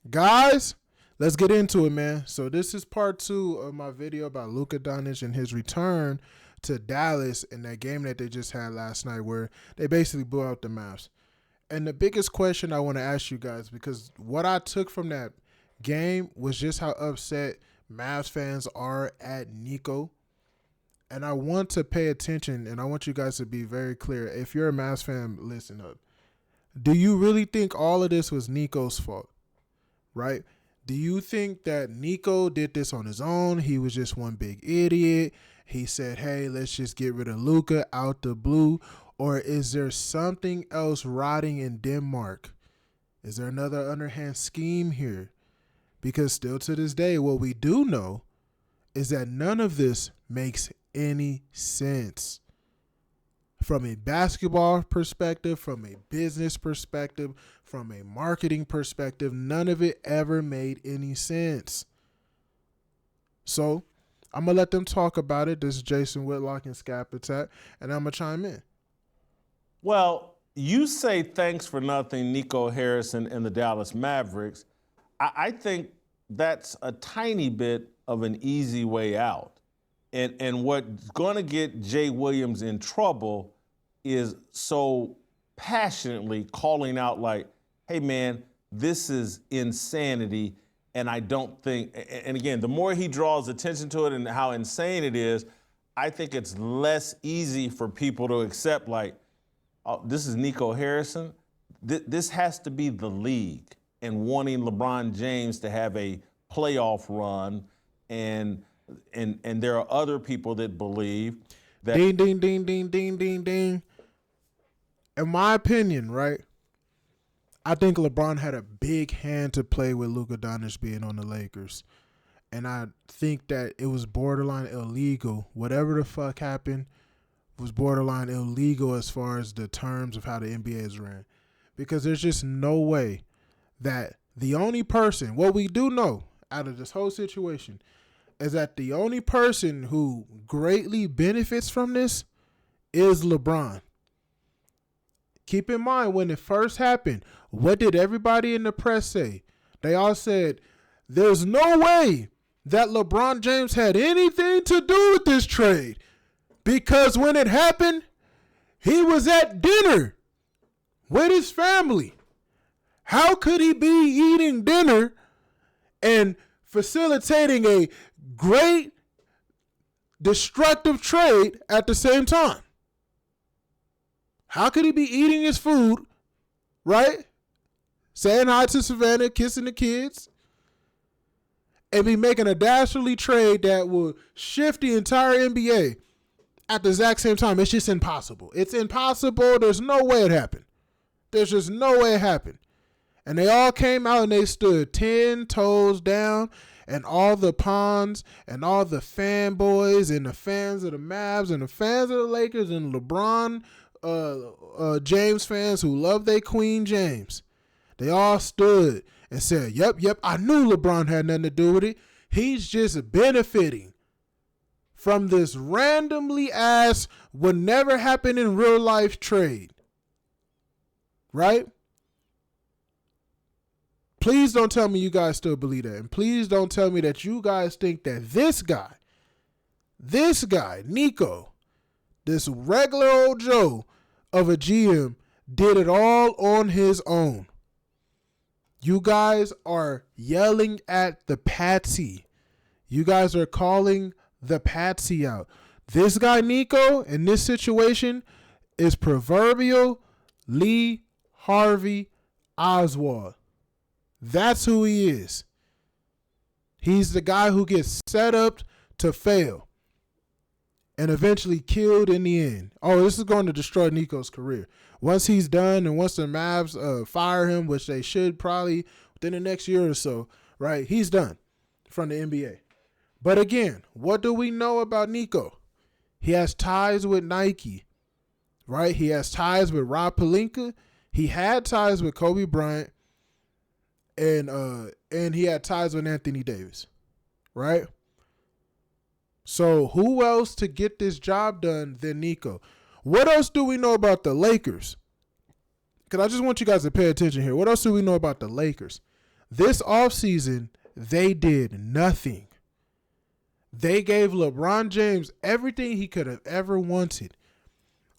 Guys, let's get into it, man. So this is part 2 of my video about Luka Doncic and his return to Dallas in that game that they just had last night where they basically blew out the Mavs. And the biggest question I want to ask you guys, because what I took from that game was just how upset Mavs fans are at Nico. And I want to pay attention, and I want you guys to be very clear. If you're a Mavs fan, listen up. Do you really think all of this was Nico's fault? Right? Do you think that Nico did this on his own? He was just one big idiot. He said, hey, let's just get rid of Luka out the blue. Or is there something else rotting in Denmark? Is there another underhand scheme here? Because still to this day, what we do know is that none of this makes any sense. From a basketball perspective, from a business perspective, from a marketing perspective, none of it ever made any sense. So I'm going to let them talk about it. This is Jason Whitlock and Scapegoat, and I'm going to chime in. Well, you say thanks for nothing, Nico Harrison and the Dallas Mavericks. I think that's a tiny bit of an easy way out. And what's going to get Jay Williams in trouble is so passionately calling out like, hey, man, this is insanity. And I don't think, and again, the more he draws attention to it and how insane it is, I think it's less easy for people to accept like, oh, this is Nico Harrison. This has to be the league and wanting LeBron James to have a playoff run. And there are other people that believe that. Ding, ding, ding, ding, ding, ding, ding. In my opinion, right, I think LeBron had a big hand to play with Luka Doncic being on the Lakers. And I think that it was borderline illegal. Whatever the fuck happened was borderline illegal as far as the terms of how the NBA is ran. Because there's just no way that the only person, what we do know out of this whole situation, is that the only person who greatly benefits from this is LeBron. Keep in mind, when it first happened, what did everybody in the press say? They all said, there's no way that LeBron James had anything to do with this trade. Because when it happened, he was at dinner with his family. How could he be eating dinner and facilitating a great destructive trade at the same time? How could he be eating his food, right? Saying hi to Savannah, kissing the kids, and be making a dastardly trade that will shift the entire NBA at the exact same time? It's just impossible. It's impossible. There's no way it happened. There's just no way it happened. And they all came out and they stood 10 toes down, and all the pawns and all the fanboys and the fans of the Mavs and the fans of the Lakers and LeBron James fans who love their Queen James, they all stood and said, yep, I knew LeBron had nothing to do with it. He's just benefiting from this randomly ass, would never happen in real life trade. Right? Please don't tell me you guys still believe that. And please don't tell me that you guys think that this guy, Nico, this regular old Joe of a GM, did it all on his own. You guys are yelling at the patsy. You guys are calling the patsy out. This guy, Nico, in this situation, is proverbial Lee Harvey Oswald. That's who he is. He's the guy who gets set up to fail and eventually killed in the end. Oh, this is going to destroy Nico's career. Once he's done and once the Mavs fire him, which they should probably within the next year or so, right? He's done from the NBA. But again, what do we know about Nico? He has ties with Nike, right? He has ties with Rob Pelinka. He had ties with Kobe Bryant. And he had ties with Anthony Davis, right? So who else to get this job done than Nico? What else do we know about the Lakers? Because I just want you guys to pay attention here. What else do we know about the Lakers? This offseason, they did nothing. They gave LeBron James everything he could have ever wanted.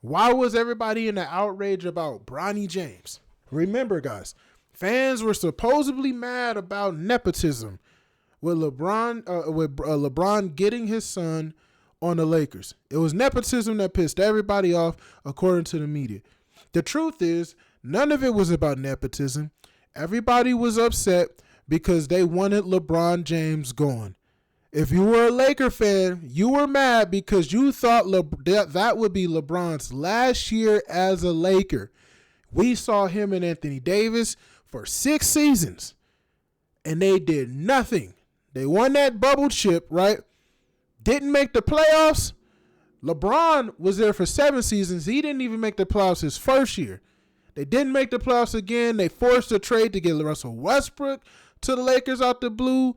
Why was everybody in the outrage about Bronny James? Remember, guys, fans were supposedly mad about nepotism with LeBron getting his son on the Lakers. It was nepotism that pissed everybody off, according to the media. The truth is, none of it was about nepotism. Everybody was upset because they wanted LeBron James gone. If you were a Laker fan, you were mad because you thought that would be LeBron's last year as a Laker. We saw him and Anthony Davis for 6 seasons, and they did nothing. They won that bubble chip, right? Didn't make the playoffs. LeBron was there for 7 seasons. He didn't even make the playoffs his first year. They didn't make the playoffs again. They forced a trade to get Russell Westbrook to the Lakers out the blue.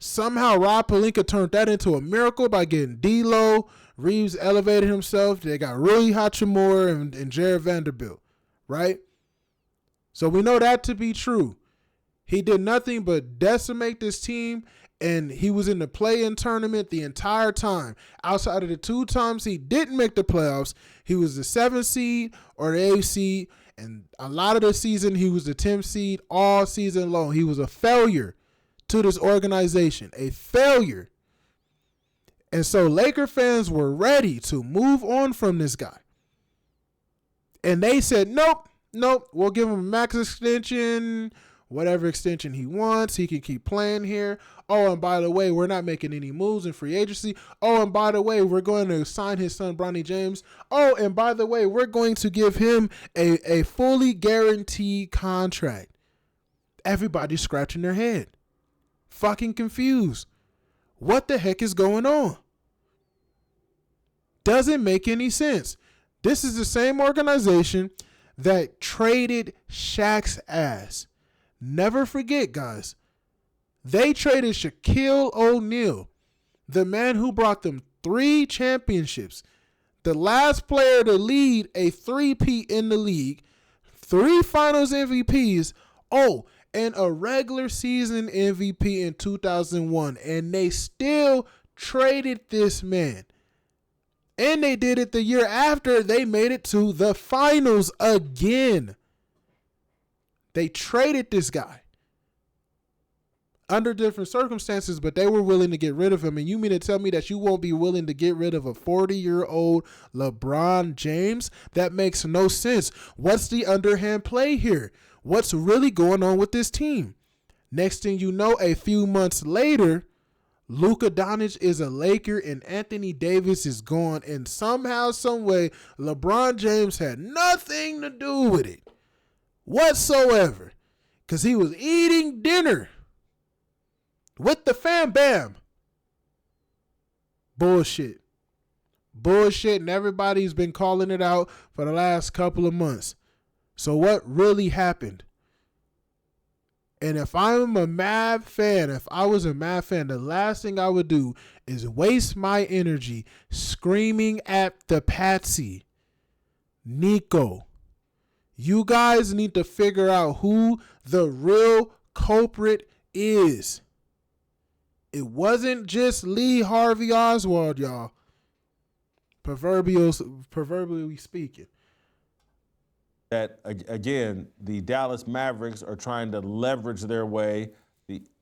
Somehow Rob Pelinka turned that into a miracle by getting D'Lo. Reeves elevated himself. They got Rui Hachimura and Jared Vanderbilt, right? So we know that to be true. He did nothing but decimate this team, and he was in the play-in tournament the entire time. Outside of the 2 times he didn't make the playoffs, he was the 7th seed or the 8th seed, and a lot of the season he was the 10th seed all season long. He was a failure to this organization, a failure. And so Laker fans were ready to move on from this guy. And they said, nope, we'll give him a max extension, whatever extension he wants. He can keep playing here. Oh, and by the way, we're not making any moves in free agency. Oh, and by the way, we're going to sign his son, Bronny James. Oh, and by the way, we're going to give him a fully guaranteed contract. Everybody's scratching their head. Fucking confused. What the heck is going on? Doesn't make any sense. This is the same organization that traded Shaq's ass. Never forget, guys. They traded Shaquille O'Neal, the man who brought them 3 championships, the last player to lead a 3-peat in the league, 3 finals MVPs, and a regular season MVP in 2001. And they still traded this man. And they did it the year after they made it to the finals again. They traded this guy under different circumstances, but they were willing to get rid of him. And you mean to tell me that you won't be willing to get rid of a 40-year-old LeBron James? That makes no sense. What's the underhand play here? What's really going on with this team? Next thing you know, a few months later, Luka Doncic is a Laker and Anthony Davis is gone. And somehow, some way, LeBron James had nothing to do with it whatsoever, because he was eating dinner with the fam bam. Bullshit, and everybody's been calling it out for the last couple of months. So what really happened? And if I'm a Mav fan, if I was a Mav fan, the last thing I would do is waste my energy screaming at the patsy. Nico, you guys need to figure out who the real culprit is. It wasn't just Lee Harvey Oswald, y'all. Proverbially speaking. That, again, the Dallas Mavericks are trying to leverage their way.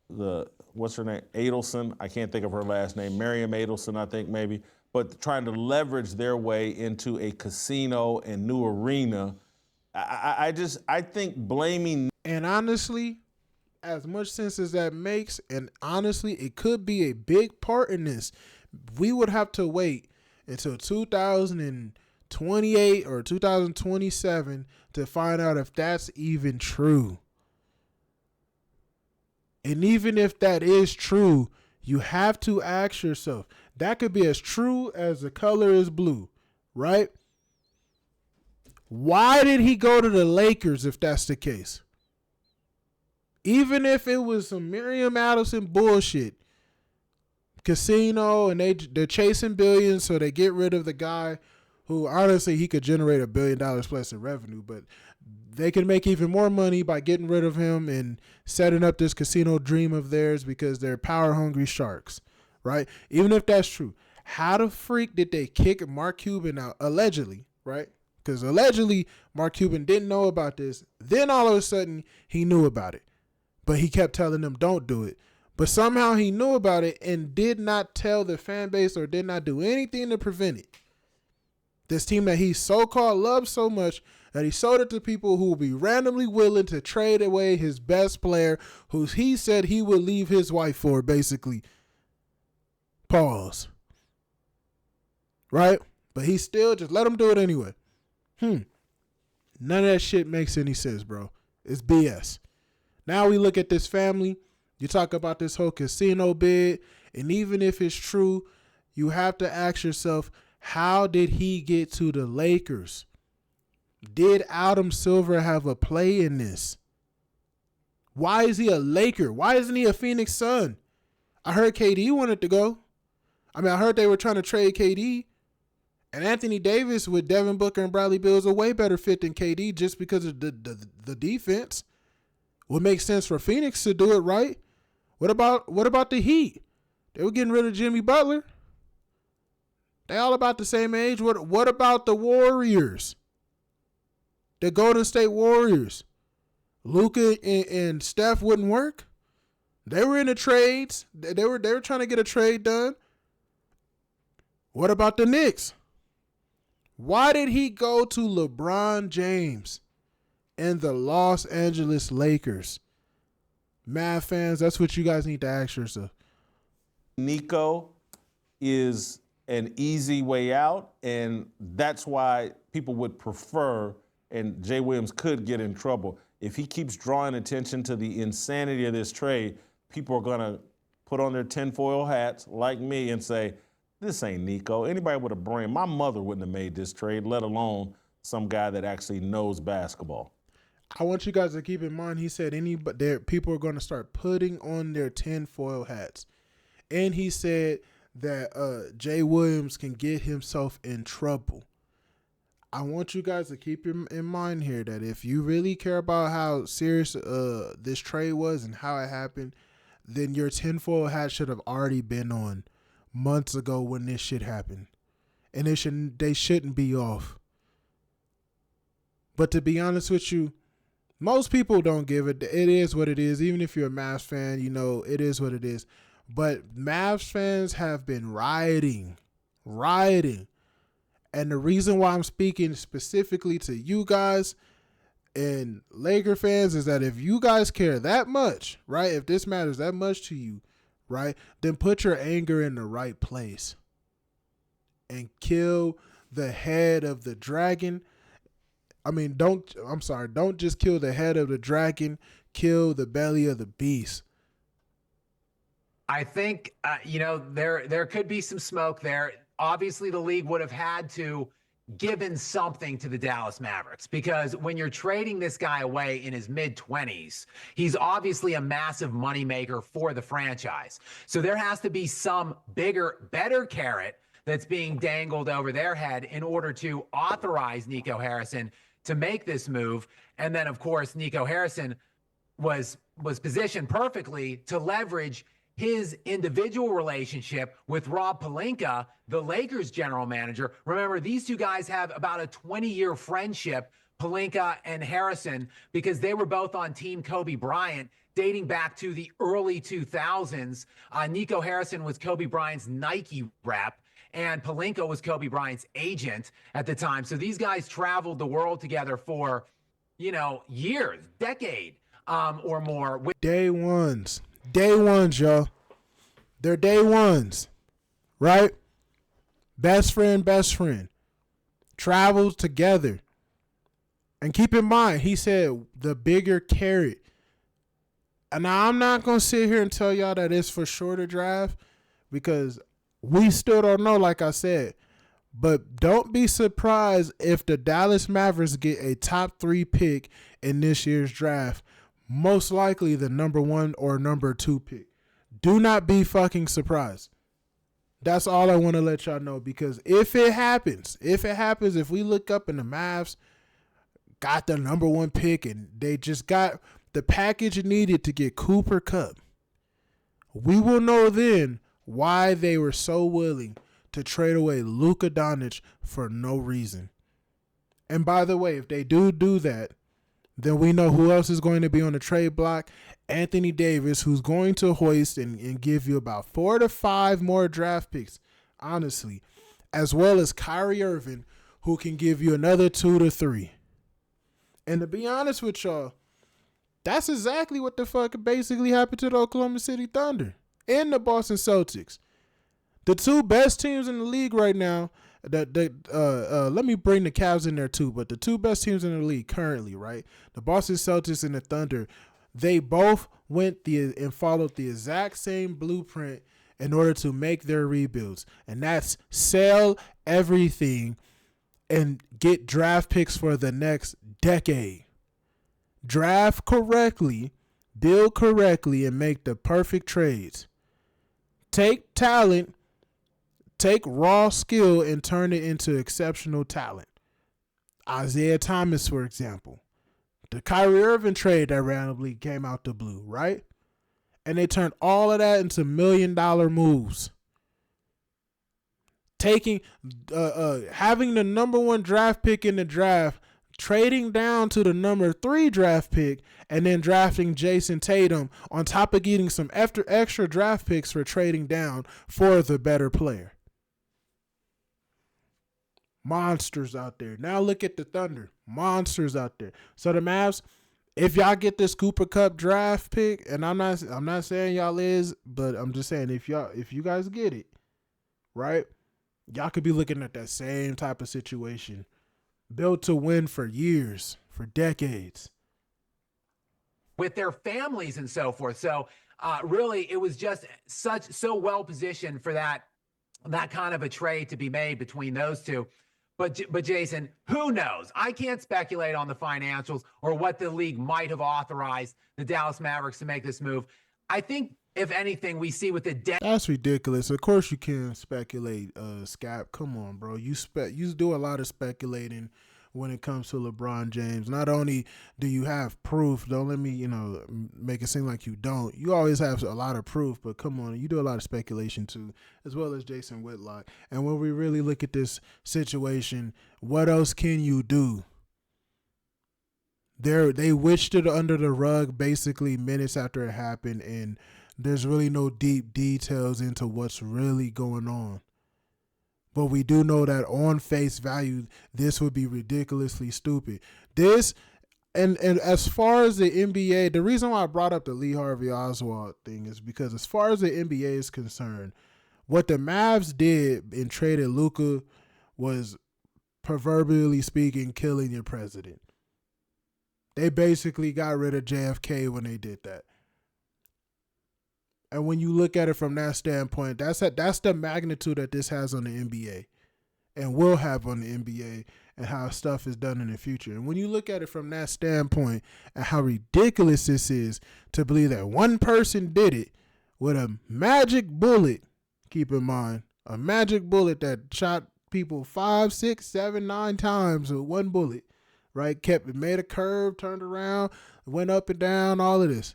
The what's her name? Adelson. I can't think of her last name. Miriam Adelson, I think maybe. But trying to leverage their way into a casino and new arena. I think blaming. And honestly, as much sense as that makes, and honestly, it could be a big part in this. We would have to wait until 2028 or 2027 to find out if that's even true. And even if that is true, you have to ask yourself, that could be as true as the color is blue, right? Why did he go to the Lakers if that's the case? Even if it was some Miriam Adelson bullshit, casino, and they're chasing billions, so they get rid of the guy who honestly he could generate $1 billion plus in revenue, but they can make even more money by getting rid of him and setting up this casino dream of theirs because they're power hungry sharks, right? Even if that's true, how the freak did they kick Mark Cuban out allegedly, right? Because allegedly Mark Cuban didn't know about this. Then all of a sudden he knew about it, but he kept telling them don't do it. But somehow he knew about it and did not tell the fan base or did not do anything to prevent it. This team that he so-called loves so much that he sold it to people who will be randomly willing to trade away his best player, who he said he would leave his wife for, basically. Pause. Right? But he still just let him do it anyway. None of that shit makes any sense, bro. It's BS. Now we look at this family. You talk about this whole casino bid, and even if it's true, you have to ask yourself, how did he get to the Lakers? Did Adam Silver have a play in this? Why is he a Laker? Why isn't he a Phoenix Sun? I heard KD wanted to go. I heard they were trying to trade KD. And Anthony Davis with Devin Booker and Bradley Beal is a way better fit than KD just because of the defense. Would make sense for Phoenix to do it, right? What about the Heat? They were getting rid of Jimmy Butler. They all about the same age. What about the Warriors? The Golden State Warriors. Luka and Steph wouldn't work. They were in the trades. They were trying to get a trade done. What about the Knicks? Why did he go to LeBron James and the Los Angeles Lakers? Mavs fans, that's what you guys need to ask yourself. Nico is an easy way out, and that's why people would prefer, and Jay Williams could get in trouble. If he keeps drawing attention to the insanity of this trade, people are going to put on their tinfoil hats like me and say, this ain't Nico. Anybody with a brain, my mother wouldn't have made this trade, let alone some guy that actually knows basketball. I want you guys to keep in mind, he said people are going to start putting on their tinfoil hats. And he said that Jay Williams can get himself in trouble. I want you guys to keep in mind here that if you really care about how serious this trade was and how it happened, then your tinfoil hat should have already been on months ago when this shit happened. And they shouldn't be off. But to be honest with you, most people don't give it. It is what it is. Even if you're a Mavs fan, you know, it is what it is. But Mavs fans have been rioting. And the reason why I'm speaking specifically to you guys and Laker fans is that if you guys care that much, right, if this matters that much to you, right, then put your anger in the right place and kill the head of the dragon. Don't just kill the head of the dragon, kill the belly of the beast. I think, there could be some smoke there. Obviously, the league would have had to given something to the Dallas Mavericks, because when you're trading this guy away in his mid-20s, he's obviously a massive moneymaker for the franchise. So there has to be some bigger, better carrot that's being dangled over their head in order to authorize Nico Harrison to make this move. And then, of course, Nico Harrison was positioned perfectly to leverage his individual relationship with Rob Pelinka, the Lakers general manager. Remember, these two guys have about a 20-year friendship, Pelinka and Harrison, because they were both on Team Kobe Bryant dating back to the early 2000s. Nico Harrison was Kobe Bryant's Nike rep, and Pelinka was Kobe Bryant's agent at the time. So these guys traveled the world together for, years, decade or more. Day ones, y'all. They're day ones, right? Best friend. Travels together. And keep in mind, he said the bigger carrot. And now I'm not going to sit here and tell y'all that it's for sure to draft, because we still don't know, like I said. But don't be surprised if the Dallas Mavericks get a top 3 pick in this year's draft. Most likely the number 1 or number 2 pick. Do not be fucking surprised. That's all I want to let y'all know, because if it happens, if we look up and the Mavs got the number 1 pick and they just got the package needed to get Cooper Kupp, we will know then why they were so willing to trade away Luka Doncic for no reason. And by the way, if they do that, then we know who else is going to be on the trade block. Anthony Davis, who's going to hoist and give you about 4 to 5 more draft picks, honestly, as well as Kyrie Irving, who can give you another 2 to 3. And to be honest with y'all, that's exactly what the fuck basically happened to the Oklahoma City Thunder and the Boston Celtics. The 2 best teams in the league right now. Let me bring the Cavs in there too, but the 2 best teams in the league currently, right? The Boston Celtics and the Thunder, they both went and followed the exact same blueprint in order to make their rebuilds, and that's sell everything and get draft picks for the next decade. Draft correctly, build correctly, and make the perfect trades. Take talent, take raw skill, and turn it into exceptional talent. Isaiah Thomas, for example. The Kyrie Irving trade that randomly came out the blue, right? And they turned all of that into $1 million moves. Taking, having the number 1 draft pick in the draft, trading down to the number 3 draft pick, and then drafting Jason Tatum on top of getting some extra draft picks for trading down for the better player. Monsters out there. Now look at the Thunder. Monsters out there. So the Mavs, if y'all get this Cooper Kupp draft pick, and I'm not saying y'all is, but I'm just saying if you guys get it, right? Y'all could be looking at that same type of situation. Built to win for years, for decades. With their families and so forth. So really, it was just so well positioned for that kind of a trade to be made between those two. But Jason, who knows? I can't speculate on the financials or what the league might have authorized the Dallas Mavericks to make this move. I think, if anything, we see with the That's ridiculous. Of course you can speculate, Scap. Come on, bro. You do a lot of speculating when it comes to LeBron James. Not only do you have proof, don't let me, make it seem like you don't. You always have a lot of proof, but come on, you do a lot of speculation too, as well as Jason Whitlock. And when we really look at this situation, what else can you do? They wished it under the rug basically minutes after it happened, and there's really no deep details into what's really going on. But we do know that on face value, this would be ridiculously stupid. This, and as far as the NBA, the reason why I brought up the Lee Harvey Oswald thing is because as far as the NBA is concerned, what the Mavs did in traded Luka was, proverbially speaking, killing your president. They basically got rid of JFK when they did that. And when you look at it from that standpoint, that's the magnitude that this has on the NBA and will have on the NBA and how stuff is done in the future. And when you look at it from that standpoint and how ridiculous this is to believe that one person did it with a magic bullet, keep in mind, a magic bullet that shot people 5, 6, 7, 9 times with one bullet, right? Made a curve, turned around, went up and down, all of this.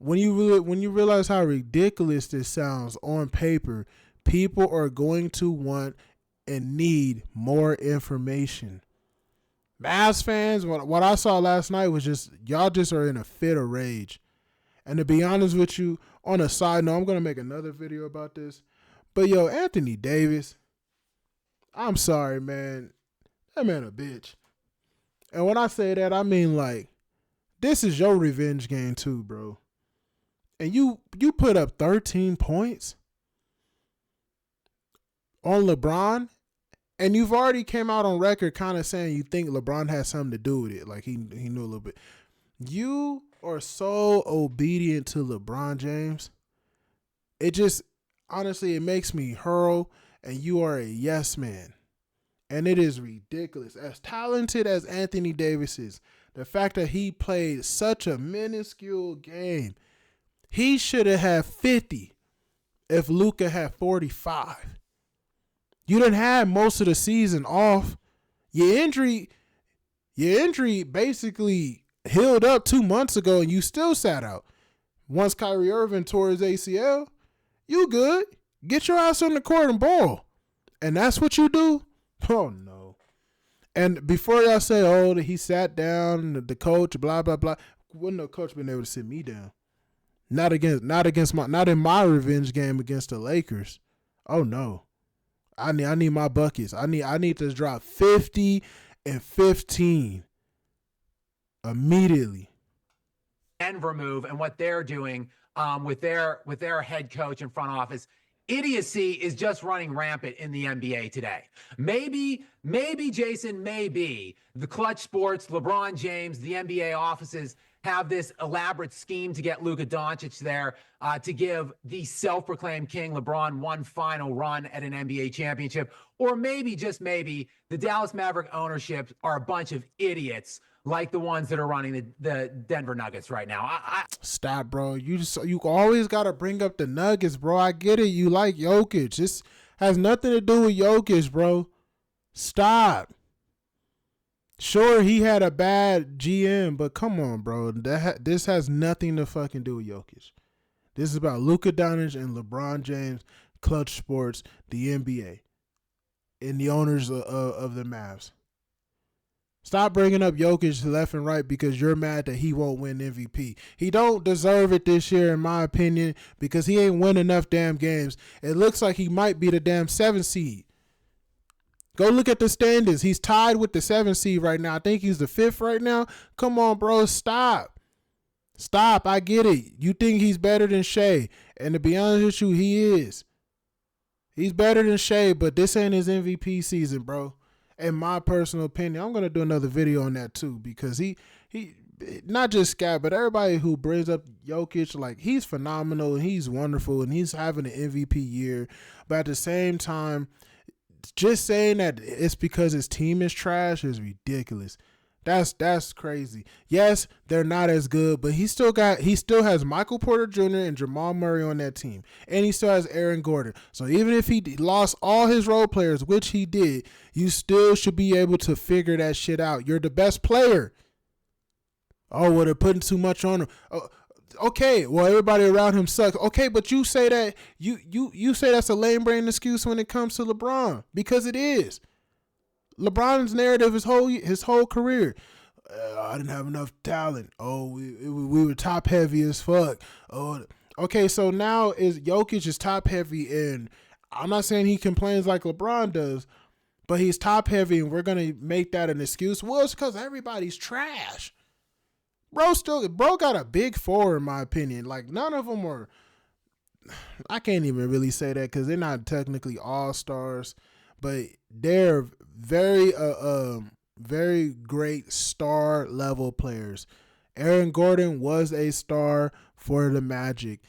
When you realize how ridiculous this sounds on paper, people are going to want and need more information. Mavs fans, what I saw last night was just, y'all just are in a fit of rage. And to be honest with you, on a side note, I'm going to make another video about this. But yo, Anthony Davis, I'm sorry, man. That man a bitch. And when I say that, I mean like, this is your revenge game too, bro. And you put up 13 points on LeBron, and you've already came out on record kind of saying you think LeBron has something to do with it. Like he knew a little bit. You are so obedient to LeBron James. It just, honestly, it makes me hurl, and you are a yes man. And it is ridiculous. As talented as Anthony Davis is, the fact that he played such a minuscule game, he should have had 50 if Luka had 45. You didn't have most of the season off. Your injury basically healed up 2 months ago and you still sat out. Once Kyrie Irving tore his ACL, you good. Get your ass on the court and ball. And that's what you do? Oh, no. And before y'all say, oh, that he sat down, the coach, blah, blah, blah, wouldn't the coach been able to sit me down? Not in my revenge game against the Lakers. Oh, no. I need my buckets. I need to drop 50 and 15 immediately. Denver move and what they're doing with their head coach and front office. Idiocy is just running rampant in the NBA today. Maybe, Jason, maybe the Clutch Sports, LeBron James, the NBA offices have this elaborate scheme to get Luka Doncic there to give the self-proclaimed king LeBron one final run at an NBA championship. Or maybe, just maybe, the Dallas Maverick ownership are a bunch of idiots like the ones that are running the Denver Nuggets right now. Stop, bro. You always got to bring up the Nuggets, bro. I get it. You like Jokic. This has nothing to do with Jokic, bro. Stop. Sure, he had a bad GM, but come on, bro. This has nothing to fucking do with Jokic. This is about Luka Doncic and LeBron James, Clutch Sports, the NBA, and the owners of the Mavs. Stop bringing up Jokic left and right because you're mad that he won't win MVP. He don't deserve it this year, in my opinion, because he ain't win enough damn games. It looks like he might be the damn 7th seed. Go look at the standings. He's tied with the 7th seed right now. I think he's the 5th right now. Come on, bro. Stop. I get it. You think he's better than Shea. And to be honest with you, he is. He's better than Shea, but this ain't his MVP season, bro. In my personal opinion, I'm going to do another video on that too, because he not just Scott, but everybody who brings up Jokic, like, he's phenomenal and he's wonderful and he's having an MVP year. But at the same time, just saying that it's because his team is trash is ridiculous. That's crazy. Yes, they're not as good, but he still has Michael Porter Jr. and Jamal Murray on that team. And he still has Aaron Gordon. So even if he lost all his role players, which he did, you still should be able to figure that shit out. You're the best player. Oh, well, they're putting too much on him. Oh, okay, well, everybody around him sucks. Okay, but you say that you say that's a lame brain excuse when it comes to LeBron, because it is. LeBron's narrative his whole career. I didn't have enough talent. Oh, we were top heavy as fuck. Oh, okay. So now Jokic is top heavy, and I'm not saying he complains like LeBron does, but he's top heavy, and we're gonna make that an excuse. Well, it's because everybody's trash. Bro got a big four in my opinion. Like, none of them are. I can't even really say that because they're not technically all stars, but they're very very great star level players. Aaron Gordon was a star for the Magic.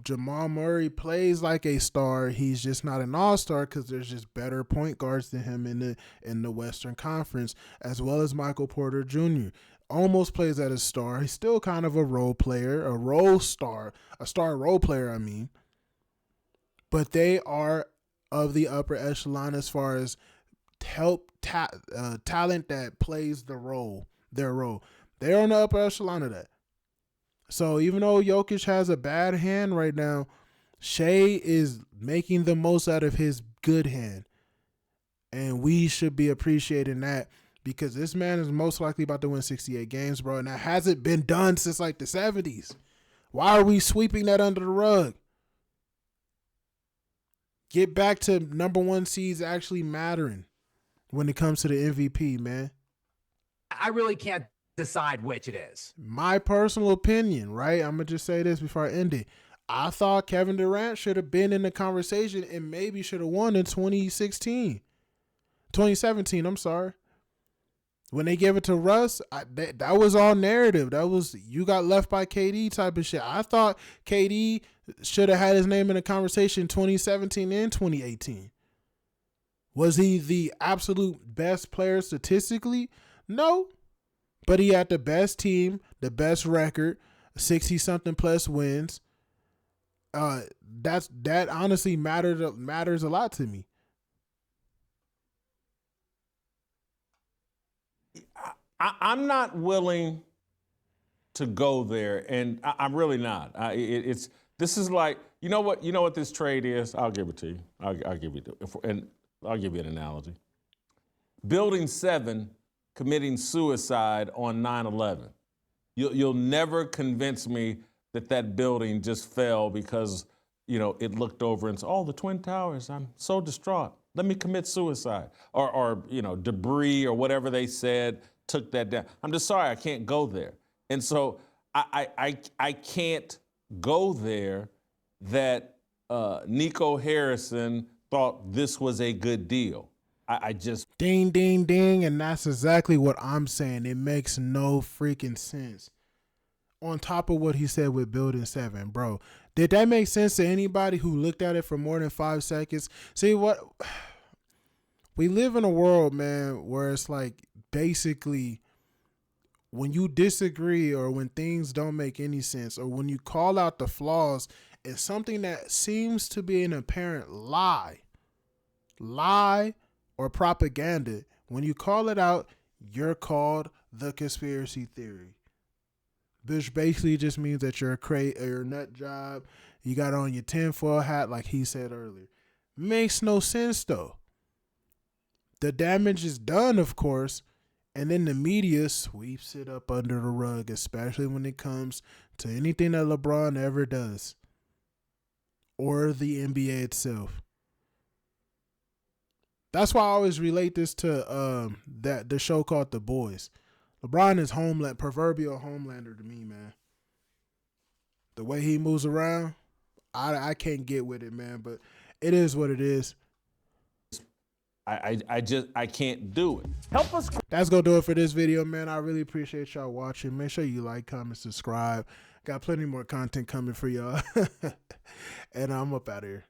Jamal Murray plays like a star. He's just not an all-star because there's just better point guards than him in the Western Conference, as well as Michael Porter Jr. Almost plays as a star. He's still kind of a role player, a star role player, I mean. But they are of the upper echelon as far as talent that plays their role. They're on the upper echelon of that. So even though Jokic has a bad hand right now, Shea is making the most out of his good hand. And we should be appreciating that, because this man is most likely about to win 68 games, bro. And that hasn't been done since like the 70s. Why are we sweeping that under the rug? Get back to number 1 seeds actually mattering when it comes to the MVP, man. I really can't decide which it is. My personal opinion, right? I'm going to just say this before I end it. I thought Kevin Durant should have been in the conversation and maybe should have won in 2017, I'm sorry. When they gave it to Russ, that was all narrative. That was, you got left by KD type of shit. I thought KD should have had his name in the conversation 2017 and 2018. Was he the absolute best player statistically? No. But he had the best team, the best record, 60-something plus wins. That honestly matters a lot to me. I'm not willing to go there, and I'm really not. This is like, you know what this trade is. I'll give it to you. I'll give you and I'll give you an analogy. Building 7 committing suicide on 9/11. You'll never convince me that building just fell because it looked over and said, "Oh, the Twin Towers. I'm so distraught. Let me commit suicide." Or debris or whatever they said took that down. I'm just sorry, I can't go there. And so I can't go there that Nico Harrison thought this was a good deal. I just ding, ding, ding, and that's exactly what I'm saying. It makes no freaking sense. On top of what he said with Building 7, bro, did that make sense to anybody who looked at it for more than 5 seconds? See what? We live in a world, man, where it's like basically when you disagree or when things don't make any sense or when you call out the flaws in something that seems to be an apparent lie or propaganda, when you call it out, you're called the conspiracy theory. Which basically just means that you're a nut job. You got on your tinfoil hat like he said earlier. Makes no sense though. The damage is done, of course, and then the media sweeps it up under the rug, especially when it comes to anything that LeBron ever does or the NBA itself. That's why I always relate this to the show called The Boys. LeBron is proverbial Homelander to me, man. The way he moves around, I can't get with it, man. But it is what it is. I can't do it. Help us. That's gonna do it for this video, man. I really appreciate y'all watching. Make sure you like, comment, subscribe. Got plenty more content coming for y'all. And I'm up out of here.